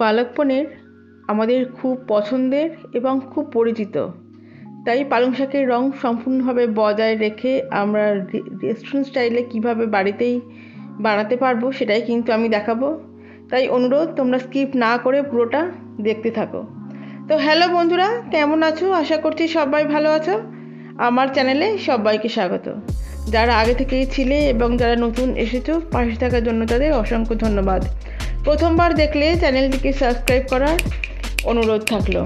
পালক পনির আমাদের খুব পছন্দের এবং খুব পরিচিত। তাই পালং শাকের রং সম্পূর্ণভাবে বজায় রেখে আমরা রেস্টুরেন্ট স্টাইলে কীভাবে বাড়িতেই বানাতে পারবো সেটাই কিন্তু আমি দেখাবো। তাই অনুরোধ তোমরা স্কিপ না করে পুরোটা দেখতে থাকো। তো হ্যালো বন্ধুরা, কেমন আছো? আশা করছি সবাই ভালো আছো। আমার চ্যানেলে সবাইকে স্বাগত। যারা আগে থেকেই ছিলে এবং যারা নতুন এসেছো পাশে থাকার জন্য তাদের অসংখ্য ধন্যবাদ। প্রথমবার দেখলে চ্যানেলটিকে সাবস্ক্রাইব করার অনুরোধ থাকলো।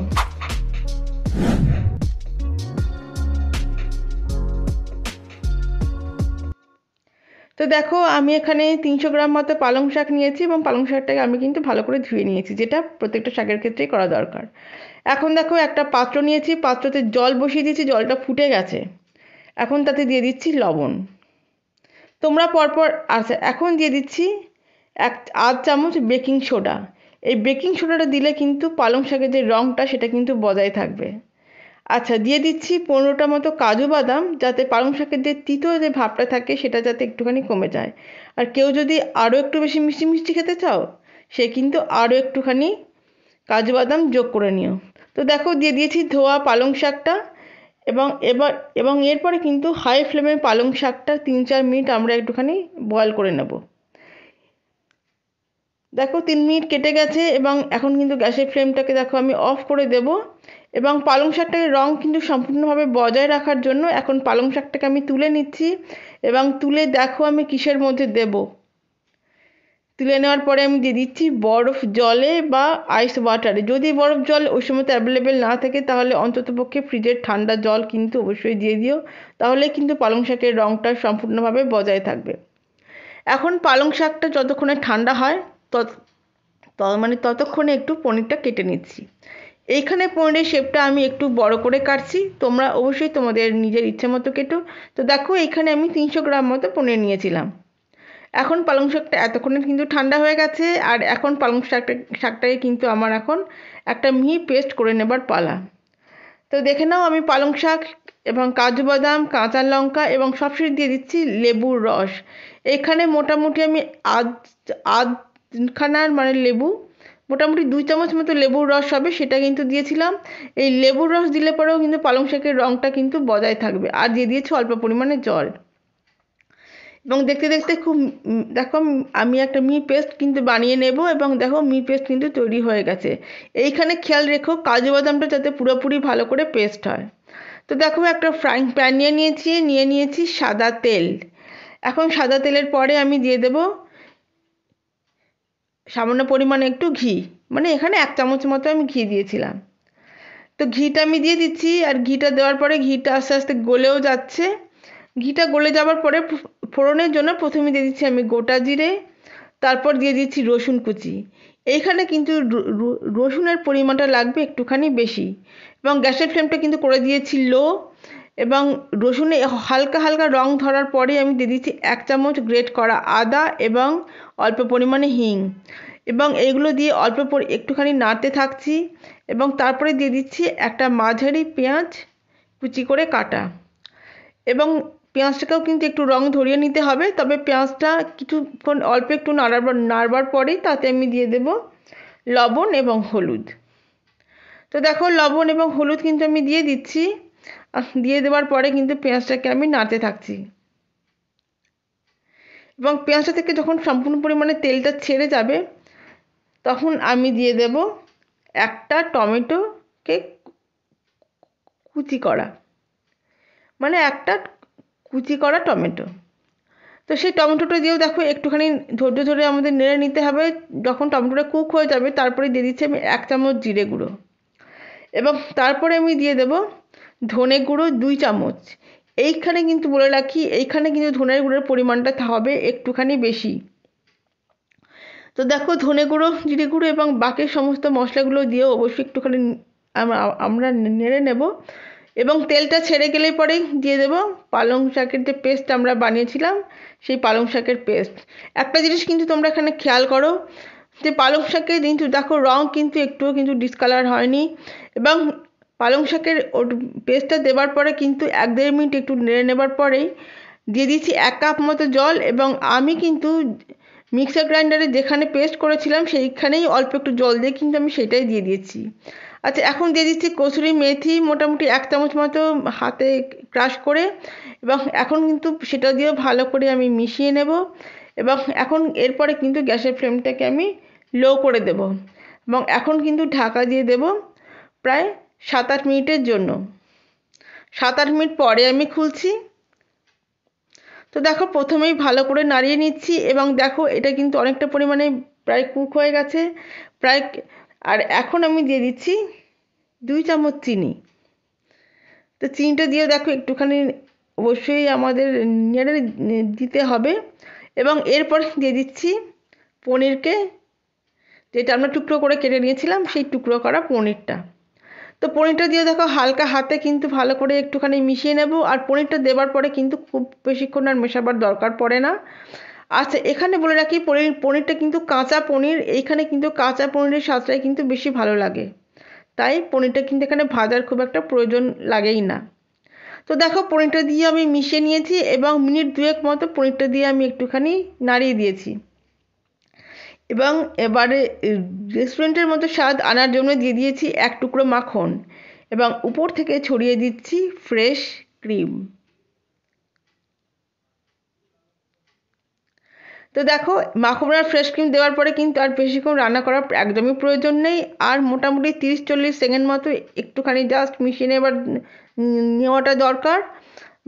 তো দেখো, আমি এখানে 300 গ্রাম মতো পালং শাক নিয়েছি এবং পালং শাকটাকে আমি কিন্তু ভালো করে ধুয়ে নিয়েছি, যেটা প্রত্যেকটা শাকের ক্ষেত্রেই করা দরকার। এখন দেখো, একটা পাত্র নিয়েছি, পাত্রতে জল বসিয়ে দিয়েছি, জলটা ফুটে গেছে। এখন তাতে দিয়ে দিচ্ছি লবণ। তোমরা পরপর আচ্ছা, এখন দিয়ে দিচ্ছি আধ চামচ বেকিং সোডা। এই বেকিং সোডাটা দিলে কিন্তু পালং শাকের যে রঙটা সেটা কিন্তু বজায় থাকবে। আচ্ছা, দিয়ে দিচ্ছি 15টা মতো কাজু বাদাম, যাতে পালং শাকের যে তিতো যে ভাবটা থাকে সেটা যাতে একটুখানি কমে যায়। আর কেউ যদি আরও একটু বেশি মিষ্টি মিষ্টি খেতে চাও, সে কিন্তু আরও একটুখানি কাজু বাদাম যোগ করে নিও। তো দেখো, দিয়ে দিয়েছি ধোয়া পালং শাকটা এবং এরপরে কিন্তু হাই ফ্লেমে পালং শাকটা 3-4 মিনিট আমরা একটুখানি বয়েল করে নেব। দেখো 3 মিনিট কেটে গেছে এবং এখন কিন্তু গ্যাসের ফ্লেমটাকে দেখো আমি অফ করে দেব। এবং পালং শাকটাকে রং কিন্তু সম্পূর্ণভাবে বজায় রাখার জন্য এখন পালং শাকটাকে আমি তুলে নিচ্ছি। এবং তুলে দেখো আমি কিসের মধ্যে দেব। তুলে নেওয়ার পরে আমি দিয়ে দিচ্ছি বরফ জলে বা আইস ওয়াটারে। যদি বরফ জল ওই সময় অ্যাভেলেবেল না থাকে তাহলে অন্ততপক্ষে ফ্রিজের ঠান্ডা জল কিন্তু অবশ্যই দিয়ে দিও, তাহলে কিন্তু পালং শাকের রংটা সম্পূর্ণভাবে বজায় থাকবে। এখন পালং শাকটা যতক্ষণে ঠান্ডা হয় ততক্ষণে একটু পনিরটা কেটে নিচ্ছি। এইখানে পনিরের শেপটা আমি একটু বড় করে কাটছি, তোমরা অবশ্যই তোমাদের নিজের ইচ্ছে মতো কেটো। তো দেখো, এইখানে আমি 300 গ্রাম মতো পনির নিয়েছিলাম। এখন পালং শাকটা এতক্ষণে কিন্তু ঠান্ডা হয়ে গেছে, আর এখন পালং শাকটাকে কিন্তু আমার এখন একটা মিহি পেস্ট করে নেবার পালা। তো দেখে নাও, আমি পালং শাক এবং কাজু বাদাম, কাঁচা লঙ্কা এবং সবশেষে দিয়ে দিচ্ছি লেবুর রস। এখানে মোটামুটি আমি আধখানার লেবু, মোটামুটি 2 চামচ মতো লেবুর রস হবে, সেটা কিন্তু দিয়েছিলাম। এই লেবুর রস দিলে পরেও কিন্তু পালং শাকের রঙটা কিন্তু বজায় থাকবে। আর দিয়ে দিয়েছি অল্প পরিমাণে জল। এবং দেখতে দেখতে খুব দেখো, আমি একটা মিহি পেস্ট কিন্তু বানিয়ে নেব। এবং দেখো, মিহি পেস্ট কিন্তু তৈরি হয়ে গেছে। এইখানে খেয়াল রেখো কাজু বাদামটা যাতে পুরোপুরি ভালো করে পেস্ট হয়। তো দেখো, একটা ফ্রাইং প্যান নিয়ে নিয়েছি সাদা তেল। এখন সাদা তেলের পরে আমি দিয়ে দেব সামান্য পরিমাণে একটু ঘি, এখানে 1 চামচ মতো আমি ঘি দিয়েছিলাম। তো ঘিটা আমি দিয়ে দিচ্ছি, আর ঘিটা দেওয়ার পরে ঘিটা আস্তে আস্তে গলেও যাচ্ছে। ঘিটা গলে যাওয়ার পরে ফোড়নের জন্য প্রথমে দিয়ে দিচ্ছি আমি গোটা জিরে, তারপর দিয়ে দিচ্ছি রসুন কুচি। এইখানে কিন্তু রসুনের পরিমাণটা লাগবে একটুখানি বেশি। এবং গ্যাসের ফ্লেমটা কিন্তু করে দিয়েছি লো। এবং রসুনে হালকা হালকা রং ধরার পরে আমি দিয়ে দিচ্ছি 1 চামচ গ্রেট করা আদা এবং অল্প পরিমাণে হিং। এবং এইগুলো দিয়ে একটুখানি নাড়তে থাকছি। এবং তারপরে দিয়ে দিচ্ছি একটা মাঝারি পেঁয়াজ কুচি করে কাটা। এবং পেঁয়াজটাকেও কিন্তু একটু রং ধরিয়ে নিতে হবে। তবে পেঁয়াজটা কিছুক্ষণ অল্প একটু নাড়বার পরেই তাতে আমি দিয়ে দেব লবণ এবং হলুদ। তো দেখো, লবণ এবং হলুদ কিন্তু আমি দিয়ে দিচ্ছি। দিয়ে দেওয়ার পরে কিন্তু পেঁয়াজটাকে আমি নাড়তে থাকছি। এবং পেঁয়াজটা থেকে যখন সম্পূর্ণ পরিমাণে তেলটা ছেড়ে যাবে, তখন আমি দিয়ে দেব একটা টমেটোকে কুচি করা, একটা কুচি করা টমেটো। তো সেই টমেটোটা দিয়েও দেখো একটুখানি ধৈর্য ধরে আমাদের নেড়ে নিতে হবে। যখন টমেটোটা কুক হয়ে যাবে তারপরে দিয়ে দিচ্ছি আমি 1 চামচ জিরে গুঁড়ো। এবং তারপরে আমি দিয়ে দেব ধনে গুঁড়ো 2 চামচ। এইখানে কিন্তু বলে রাখি, এইখানে কিন্তু ধনের গুঁড়োর পরিমাণটা হবে একটুখানি বেশি। তো দেখো, ধনে গুঁড়ো, জিরে গুঁড়ো এবং বাকি সমস্ত মশলাগুলো দিয়েও অবশ্যই একটুখানি আমরা নেড়ে নেব। এবং তেলটা ছেড়ে গেলে পরেই দিয়ে দেব পালং শাকের যে পেস্ট আমরা বানিয়েছিলাম, সেই পালং শাকের পেস্ট। একটা জিনিস কিন্তু তোমরা এখানে খেয়াল করো যে পালং শাকের কিন্তু দেখো রং কিন্তু একটুও কিন্তু ডিসকালার হয়নি। এবং পালং শাকের পেস্টটা দেওয়ার পরে কিন্তু 1-1.5 মিনিট একটু নেড়ে নেবার পরেই দিয়ে দিচ্ছি 1 কাপ মতো জল। এবং আমি কিন্তু মিক্সার গ্রাইন্ডারে যেখানে পেস্ট করেছিলাম সেইখানেই অল্প একটু জল দিয়ে কিন্তু আমি সেটাই দিয়ে দিয়েছি। আচ্ছা, এখন দিয়ে দিচ্ছি কসুরি মেথি, মোটামুটি 1 চামচ মতো হাতে ক্রাশ করে, এবং এখন কিন্তু সেটা দিয়েও ভালো করে আমি মিশিয়ে নেব। এবং এখন এরপরে কিন্তু গ্যাসের ফ্লেমটাকে আমি লো করে দেব, এবং এখন কিন্তু ঢাকা দিয়ে দেব প্রায় 7-8 মিনিটের জন্য। 7-8 মিনিট পরে আমি খুলছি। তো দেখো, প্রথমেই ভালো করে নাড়িয়ে নিচ্ছি, এবং দেখো এটা কিন্তু অনেকটা পরিমাণে প্রায় কুক হয়ে গেছে প্রায়। আর এখন আমি দিয়ে দিচ্ছি 2 চামচ চিনি। তো চিনিটা দিয়ে দেখো একটুখানি অবশ্যই আমাদের নেড়ে দিতে হবে। এবং এরপর দিয়ে দিচ্ছি পনিরকে, যেটা আমরা টুকরো করে কেটে নিয়েছিলাম, সেই টুকরো করা পনিরটা। তো পনিরটা দিয়ে দেখো হালকা হাতে কিন্তু ভালো করে একটুখানি মিশিয়ে নেব। আর পনিরটা দেওয়ার পরে কিন্তু খুব বেশিক্ষণ আর মেশাবার দরকার পড়ে না। আচ্ছা, এখানে বলে রাখি, পনিরটা কিন্তু কাঁচা পনির, এইখানে কিন্তু কাঁচা পনিরের স্বাদটাই কিন্তু বেশি ভালো লাগে, তাই পনিরটা কিন্তু এখানে ভাজার খুব একটা প্রয়োজন লাগেই না। তো দেখো, পনিরটা দিয়ে আমি মিশিয়ে নিয়েছি, এবং মিনিট 2 মতো পনিরটা দিয়ে আমি একটুখানি নাড়িয়ে দিয়েছি। এবং এবারে রেস্টুরেন্টের মতো স্বাদ আনার জন্য দিয়ে দিয়েছি 1 টুকরো মাখন, এবং উপর থেকে ছড়িয়ে দিচ্ছি ফ্রেশ ক্রিম। তো দেখো, মাখন আর ফ্রেশ ক্রিম দেওয়ার পরে কিন্তু আর বেশিক্ষণ রান্না করার একদমই প্রয়োজন নেই। আর মোটামুটি 30-40 সেকেন্ড মতো একটুখানি জাস্ট মিশিয়ে নেওয়াটা দরকার।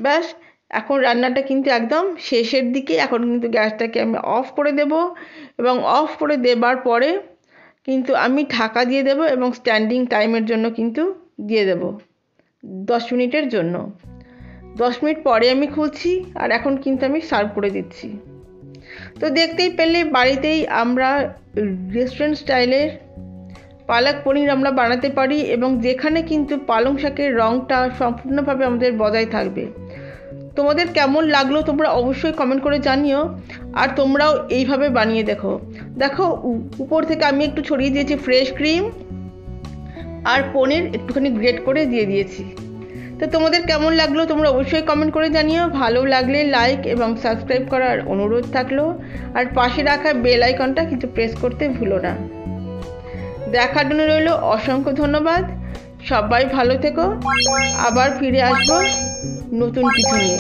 ব্যাস, এখন রান্নাটা কিন্তু একদম শেষের দিকে। এখন কিন্তু গ্যাসটাকে আমি অফ করে দেব, এবং অফ করে দেবার পরে কিন্তু আমি ঢাকা দিয়ে দেব, এবং স্ট্যান্ডিং টাইমের জন্য কিন্তু দিয়ে দেব 10 মিনিটের জন্য। 10 মিনিট পরে আমি খুলছি, আর এখন কিন্তু আমি সার্ভ করে দিচ্ছি। তো দেখতেই পেলে, বাড়িতেই আমরা রেস্টুরেন্ট স্টাইলের পালক পনির আমরা বানাতে পারি, এবং যেখানে কিন্তু পালং শাকের রঙটা সম্পূর্ণভাবে আমাদের বজায় থাকবে। তোমাদের কেমন লাগলো তোমরা অবশ্যই কমেন্ট করে জানিও, আর তোমরাও এইভাবে বানিয়ে দেখো। দেখো, উপর থেকে আমি একটু ছড়িয়ে দিয়েছি ফ্রেশ ক্রিম, আর পনির একটুখানি গ্রেট করে দিয়ে দিয়েছি। তো তোমাদের কেমন লাগলো তোমরা অবশ্যই কমেন্ট করে জানিও। ভালো লাগলে লাইক এবং সাবস্ক্রাইব করার অনুরোধ থাকলো, আর পাশে রাখা বেল আইকনটা কিন্তু প্রেস করতে ভুলো না। দেখার জন্য রইল অসংখ্য ধন্যবাদ। সবাই ভালো থেকো, আবার ফিরে আসবো নতুন কিছু নিয়ে।